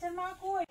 বাচ্চার মা কই?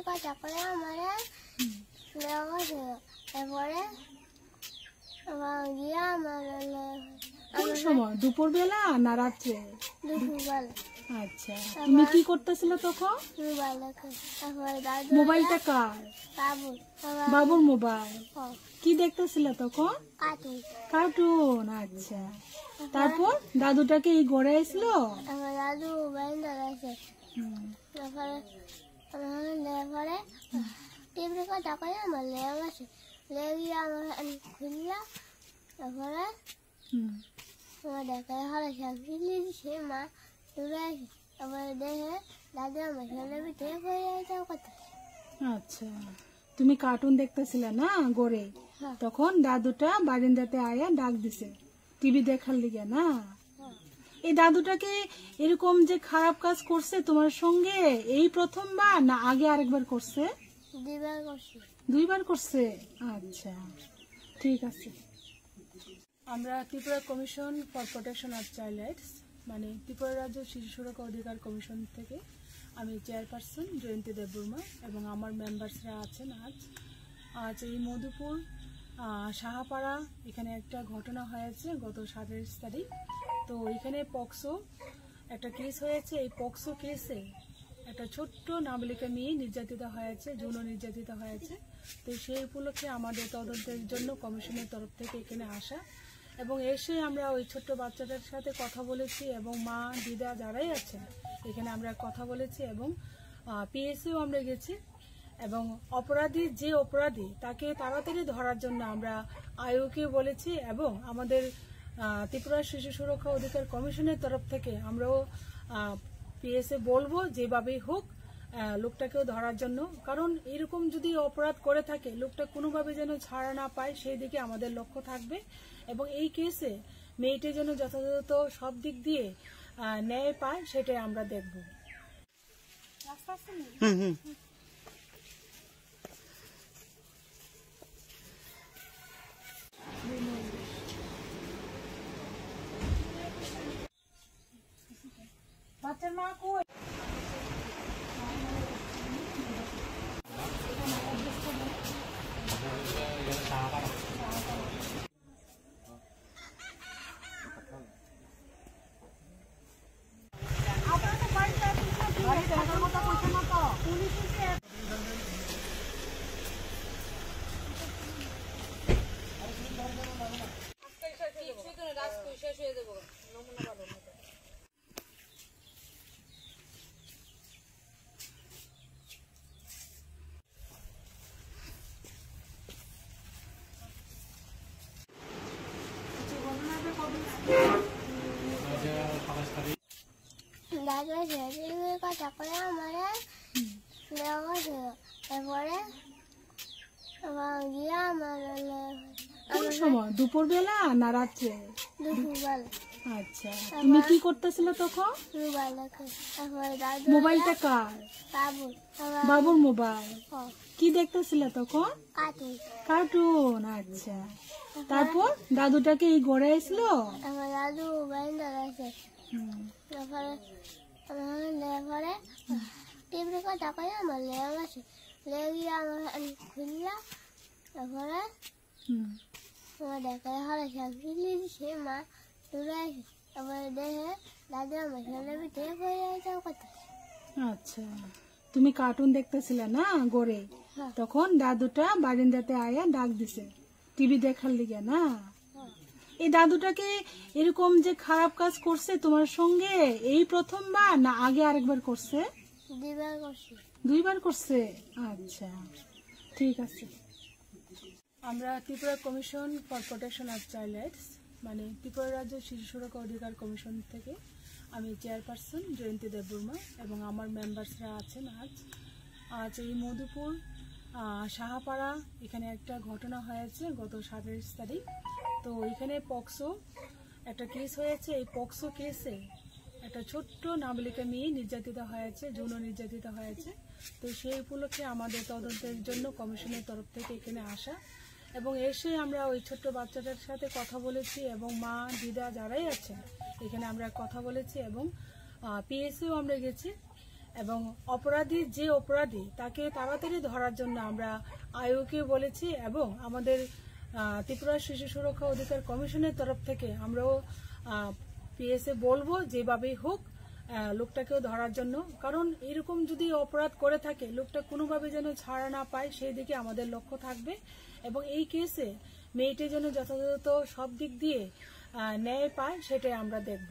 কথা করে আমার তারপরে কোন সময়, দুপুর বেলা না রাত্রে? দুপুরবেলা। আচ্ছা, তুমি কি করতেছিল তখন? মোবাইলটা কার? বাবুর মোবাইল। কি দেখতেছিল তখন? কার্টুন। আচ্ছা, তারপর দাদুটাকে এই ঘরে আসছিল? দাদু বাইন্দা গেছে। তারপরে টিভি কথা করে আমার লেগে গেছে, লেগে আমার খুললাম। তারপরে আমার দেখা হলে সে মা তুলে আসে। তারপরে দেখে দাদু আমার ছেলে পিঠে করে কথা। আচ্ছা, তুমি কার্টুন দেখতেছিলে না ঘরে? তখন দাদুটা বারিন্দাতে আয়া ডাক দিছে টিভি দেখার লিগে না? এই দাদুটাকে এরকম যে খারাপ কাজ করছে তোমার সঙ্গে এই প্রথমবার না আগে আরেকবার করছে? দুইবার করছে। আচ্ছা, ঠিক আছে। আমরা Tripura commission for protection of child rights, মানে ত্রিপুরা রাজ্য শিশু সুরক্ষা অধিকার কমিশন থেকে আমি চেয়ারপারসন জয়ন্তী দেববর্মা এবং আমার মেম্বার্সরা আছেন। আজ এই মধুপুর সাহাপাড়া এখানে একটা ঘটনা হয়েছে গত 27 তারিখ। তো এখানে পক্সো একটা কেস হয়েছে। এই পক্সো কেসে একটা ছোট্ট নাবালিকা মেয়ে নির্যাতিত হয়েছে, যৌন নির্যাতিত হয়েছে। তো সেই উপলক্ষে আমাদের তদন্তের জন্য কমিশনের তরফ থেকে এখানে আসা এবং এসে আমরা ওই ছোট্ট বাচ্চাটার সাথে কথা বলেছি এবং মা দিদা যারাই আছেন এখানে আমরা কথা বলেছি এবং পিএসএও আমরা গেছি এবং যে অপরাধী তাকে তাড়াতাড়ি ধরার জন্য আমরা আইওকে বলেছি এবং আমাদের ত্রিপুরা শিশু সুরক্ষা অধিকার কমিশনের তরফ থেকে আমরাও পিএসএ বলবো যেভাবেই হোক লোকটাকেও ধরার জন্য। কারণ এরকম যদি অপরাধ করে থাকে লোকটা কোনোভাবে যেন ছাড়া না পায় সেই দিকে আমাদের লক্ষ্য থাকবে এবং এই কেসে মেয়েটি যেন যথাযথ সব দিক দিয়ে ন্যায় পায় সেটাই আমরা দেখব। বাচ্চার মা কই? দাদু কথা করে আমার তারপরে কোন সময়, দুপুর বেলা না রাত্রে? দুপুরবেলা। আচ্ছা, তুমি কি করতেছিল তখন? মোবাইলটা কার? বাবুর মোবাইল। কি দেখতেছিল তখন? কার্টুন। আচ্ছা, তারপর দাদুটাকে এই ঘরে আসছিল? দাদু বাইন্দা গেছে। তারপরে টিভি কথা করে আমার লেগে গেছে, লেগে আমার খুললাম। তারপরে আমার দেখা হলে সে মা তুলে আসে। তারপরে দেখে দাদু আমার ছেলে পিঠে করে কথা। আচ্ছা, তুমি কার্টুন দেখতেছিলে না ঘরে? তখন দাদুটা বারিন্দাতে আয়া ডাক দিছে টিভি দেখার লিগে না? এই দাদুটাকে এরকম যে খারাপ কাজ করছে তোমার সঙ্গে এই প্রথমবার না আগে আরেকবার করছে? দুইবার করছে। 2বার করছে? আচ্ছা, ঠিক আছে। আমরা Tripura commission for protection of child rights, মানে ত্রিপুরা রাজ্য শিশু সুরক্ষা অধিকার কমিশন থেকে আমি চেয়ারপারসন জয়ন্তী দেববর্মা এবং আমার মেম্বার্সরা আছেন। আজ এই মধুপুর সাহাপাড়া এখানে একটা ঘটনা হয়েছে গত 27 তারিখ। তো এখানে পক্সো একটা কেস হয়েছে। এই পক্সো কেসে একটা ছোট্ট নাবালিকা মেয়ে নির্যাতিত হয়েছে, যৌন নির্যাতিত হয়েছে। তো সেই উপলক্ষে আমাদের তদন্তের জন্য কমিশনের তরফ থেকে এখানে আসা এবং এসে আমরা ওই ছোট্ট বাচ্চাটার সাথে কথা বলেছি এবং মা দিদা যারাই আছেন এখানে আমরা কথা বলেছি এবং পিএসেও আমরা গেছি এবং যে অপরাধী তাকে তাড়াতাড়ি ধরার জন্য আমরা আয়োগকে বলেছি এবং আমাদের ত্রিপুরা শিশু সুরক্ষা অধিকার কমিশনের তরফ থেকে আমরাও পিএসএ বলবো যেভাবেই হোক লোকটাকেও ধরার জন্য। কারণ এরকম যদি অপরাধ করে থাকে লোকটা কোনোভাবে যেন ছাড়া না পায় সেই দিকে আমাদের লক্ষ্য থাকবে এবং এই কেসে মেয়েটি যেন যথাযথ সব দিক দিয়ে ন্যায় পায় সেটাই আমরা দেখব।